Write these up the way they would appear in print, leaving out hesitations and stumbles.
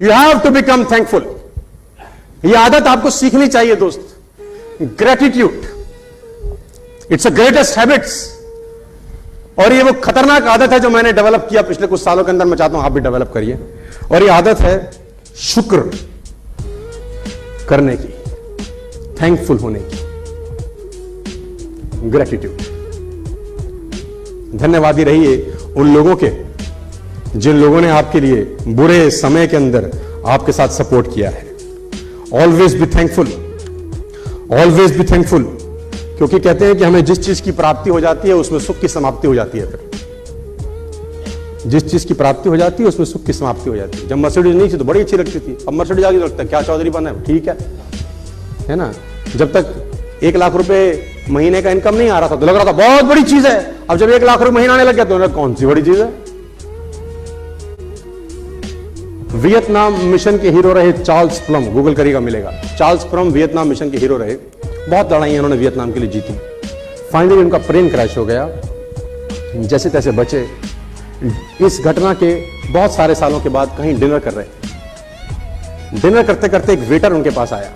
You have to become thankful. यह आदत आपको सीखनी चाहिए दोस्त। Gratitude, it's a greatest habits. और ये वो खतरनाक आदत है जो मैंने डेवलप किया पिछले कुछ सालों के अंदर। मैं चाहता हूं आप भी डेवलप करिए। और ये आदत है शुक्र करने की, थैंकफुल होने की, ग्रेटिट्यूड। धन्यवादी रहिए उन लोगों के जिन लोगों ने आपके लिए बुरे समय के अंदर आपके साथ सपोर्ट किया है। Always be thankful, always be thankful. क्योंकि कहते हैं कि हमें जिस चीज की प्राप्ति हो जाती है उसमें सुख की समाप्ति हो जाती है। फिर जिस चीज की प्राप्ति हो जाती है उसमें सुख की समाप्ति हो जाती है। जब मर्सिडीज नहीं थी तो बड़ी अच्छी लगती थी, अब मर्सिडीज आगे लगता है क्या चौधरी बना है, ठीक है ना। जब तक 1 लाख रुपए महीने का इनकम नहीं आ रहा था तो लग रहा था बहुत बड़ी चीज है। अब जब 1 लाख रुपए महीना आने लग गया तो कौन सी बड़ी चीज है। वियतनाम मिशन के हीरो रहे चार्ल्स प्लम, गूगल करिएगा मिलेगा। चार्ल्स प्लम वियतनाम मिशन के हीरो रहे। बहुत लड़ाइयां उन्होंने वियतनाम के लिए जीती। फाइनली उनका प्लेन क्रैश हो गया, जैसे तैसे बचे। इस घटना के बहुत सारे सालों के बाद कहीं डिनर कर रहे, डिनर करते करते एक वेटर उनके पास आया।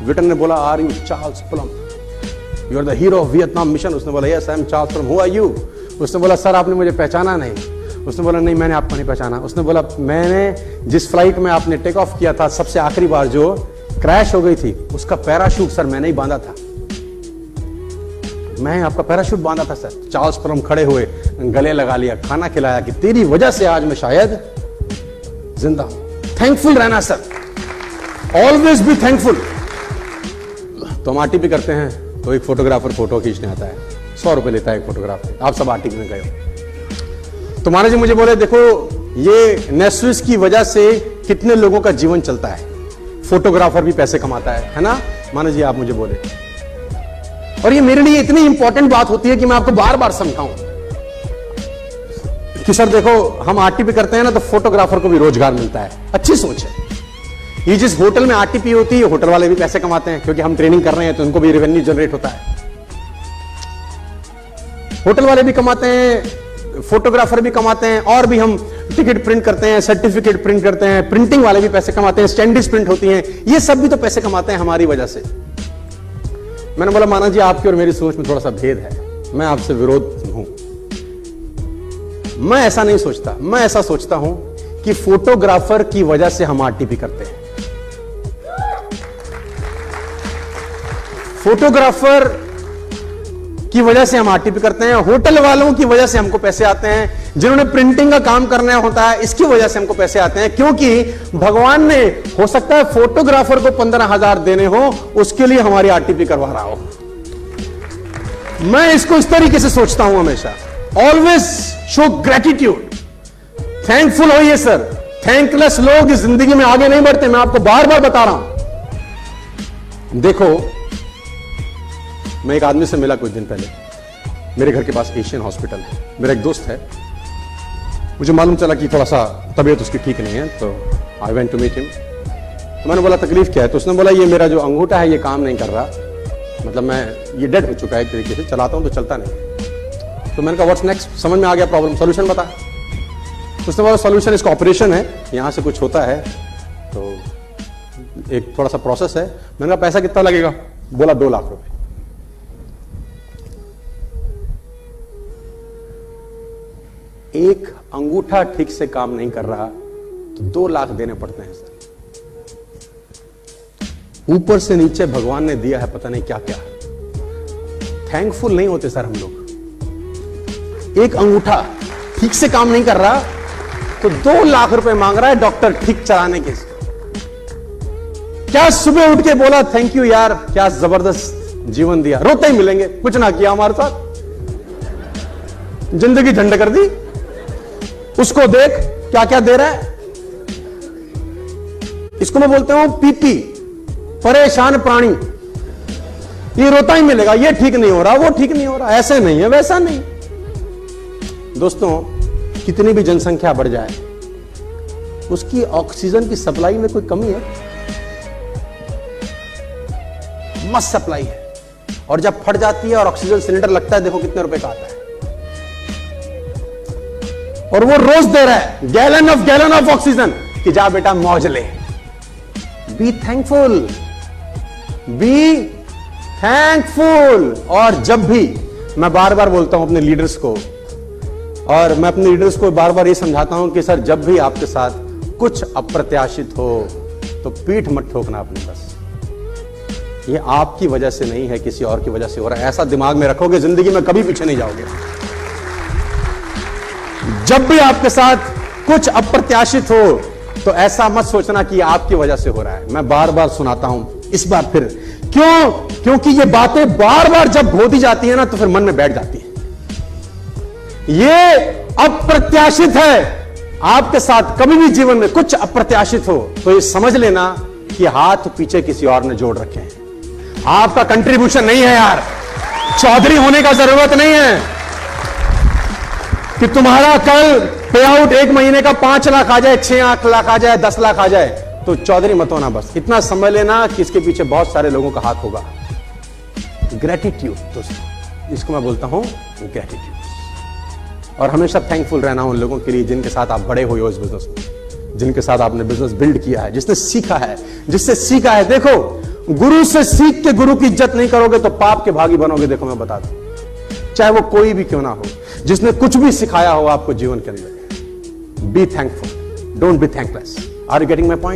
वेटर ने बोला, are you Charles Plum, you are the hero of Vietnam mission. उसने बोला, yes I am Charles Plum, who are you. उसने बोला, सर आपने मुझे पहचाना नहीं। उसने बोला, नहीं मैंने आपको नहीं पहचाना। उसने बोला, मैंने जिस फ्लाइट में आपने टेक ऑफ किया था सबसे आखिरी बार जो क्रैश हो गई थी उसका पैराशूट सर मैंने ही बांधा था, मैं आपका पैराशूट बांधा था सर। चार्ल्स प्लम खड़े हुए, गले लगा लिया, खाना खिलाया कि तेरी वजह से आज मैं शायद जिंदा हूं। थैंकफुल रहना सर, ऑलवेज बी थैंकफुल। तो हम आरटीपी करते हैं तो एक फोटोग्राफर फोटो खींचने आता है, 100 रुपए लेता है एक फोटोग्राफर। आप सब आरटीपी में गए हो तो माना जी मुझे बोले, देखो ये नेस्विस की वजह से कितने लोगों का जीवन चलता है, फोटोग्राफर भी पैसे कमाता है ना। माना जी आप मुझे बोले, और ये मेरे लिए इतनी इंपॉर्टेंट बात होती है कि मैं आपको बार बार समझाऊं कि सर देखो हम आरटीपी करते हैं ना तो फोटोग्राफर को भी रोजगार मिलता है। अच्छी सोच है। ये जिस होटल में आरटीपी होती है होटल वाले भी पैसे कमाते हैं, क्योंकि हम ट्रेनिंग कर रहे हैं तो उनको भी रेवेन्यू जनरेट होता है। होटल वाले भी कमाते हैं, फोटोग्राफर भी कमाते हैं, और भी हम टिकट प्रिंट करते हैं, सर्टिफिकेट प्रिंट करते हैं, प्रिंटिंग वाले भी पैसे कमाते हैं, स्टैंडीज प्रिंट होती हैं, ये सब भी तो पैसे कमाते हैं हमारी वजह से। मैंने बोला, माना जी आपकी और मेरी सोच में थोड़ा सा भेद है, मैं आपसे विरोध हूं। मैं ऐसा नहीं सोचता, मैं ऐसा सोचता हूं कि फोटोग्राफर की वजह से हम आरटीपी करते हैं। फोटोग्राफर की वजह से हम आरटीपी करते हैं, होटल वालों की वजह से हमको पैसे आते हैं, जिन्होंने प्रिंटिंग का काम करना होता है इसकी वजह से हमको पैसे आते हैं। क्योंकि भगवान ने हो सकता है फोटोग्राफर को 15,000 देने हो, उसके लिए हमारी आरटीपी करवा रहा हो। मैं इसको इस तरीके से सोचता हूं हमेशा। ऑलवेज शो ग्रेटिट्यूड, थैंकफुल होइए सर। थैंकलेस लोग इस जिंदगी में आगे नहीं बढ़ते, मैं आपको बार बार बता रहा हूं। देखो मैं एक आदमी से मिला कुछ दिन पहले, मेरे घर के पास एशियन हॉस्पिटल है, मेरा एक दोस्त है। मुझे मालूम चला कि थोड़ा सा तबीयत उसकी ठीक नहीं है, तो I went to meet him. तो मैंने बोला तकलीफ क्या है, तो उसने बोला ये मेरा जो अंगूठा है ये काम नहीं कर रहा, मतलब मैं ये डेड हो चुका है एक तरीके से, चलाता हूं तो चलता नहीं। तो मैंने कहा व्हाट्स नेक्स्ट, समझ में आ गया प्रॉब्लम, सोल्यूशन बता। उसने बोला सोल्यूशन इसका ऑपरेशन है, यहां से कुछ होता है तो एक थोड़ा सा प्रोसेस है। मैंने कहा पैसा कितना लगेगा, बोला 2 लाख रुपए। एक अंगूठा ठीक से काम नहीं कर रहा तो 2 लाख देने पड़ते हैं सर। ऊपर से नीचे भगवान ने दिया है पता नहीं क्या क्या। थैंकफुल नहीं होते सर हम लोग। एक अंगूठा ठीक से काम नहीं कर रहा तो 2 लाख रुपए मांग रहा है डॉक्टर ठीक चलाने के। क्या सुबह उठ के बोला थैंक यू यार, क्या जबरदस्त जीवन दिया, रोते ही मिलेंगे, कुछ ना किया हमारे साथ, जिंदगी झंड कर दी। उसको देख क्या क्या दे रहा है। इसको मैं बोलता हूं पीपी, परेशान प्राणी। ये रोता ही मिलेगा, ये ठीक नहीं हो रहा, वो ठीक नहीं हो रहा, ऐसे नहीं है वैसा नहीं। दोस्तों कितनी भी जनसंख्या बढ़ जाए उसकी ऑक्सीजन की सप्लाई में कोई कमी है? मस्त सप्लाई है। और जब फट जाती है और ऑक्सीजन सिलेंडर लगता है, देखो कितने रुपए का आता है। और वो रोज दे रहा है गैलन ऑफ ऑक्सीजन। कि जा बेटा मौज ले। Be thankful, be thankful. और जब भी मैं बार बार बोलता हूं अपने लीडर्स को, और मैं अपने लीडर्स को बार बार ये समझाता हूं कि सर जब भी आपके साथ कुछ अप्रत्याशित हो तो पीठ मत ठोकना अपनी। बस ये आपकी वजह से नहीं है, किसी और की वजह से हो रहा है। ऐसा दिमाग में रखोगे जिंदगी में कभी पीछे नहीं जाओगे। जब भी आपके साथ कुछ अप्रत्याशित हो तो ऐसा मत सोचना कि आपकी वजह से हो रहा है। मैं बार बार सुनाता हूं इस बार फिर, क्यों? क्योंकि ये बातें बार बार जब बोली जाती है ना तो फिर मन में बैठ जाती है। ये अप्रत्याशित है। आपके साथ कभी भी जीवन में कुछ अप्रत्याशित हो तो ये समझ लेना कि हाथ पीछे किसी और ने जोड़ रखे हैं। आपका कंट्रीब्यूशन नहीं है यार। चौधरी होने का जरूरत नहीं है कि तुम्हारा कल पे आउट 1 महीने का 5 लाख आ जाए, 6 लाख आ जाए, 10 लाख आ जाए तो चौधरी मत होना। बस इतना समझ लेना कि इसके पीछे बहुत सारे लोगों का हाथ होगा। ग्रेटिट्यूड दोस्तों, इसको मैं बोलता हूं ग्रेटिट्यूड। और हमेशा थैंकफुल रहना उन लोगों के लिए जिनके साथ आप बड़े हुए हो इस बिजनेस में, जिनके साथ आपने बिजनेस बिल्ड किया है, जिसने सीखा है, जिससे सीखा है। देखो, गुरु से सीख के गुरु की इज्जत नहीं करोगे तो पाप के भागी बनोगे। देखो मैं बता दूं, चाहे वो कोई भी क्यों ना हो, जिसने कुछ भी सिखाया हो आपको जीवन के अंदर। Be thankful, don't be thankless. Are you getting my point?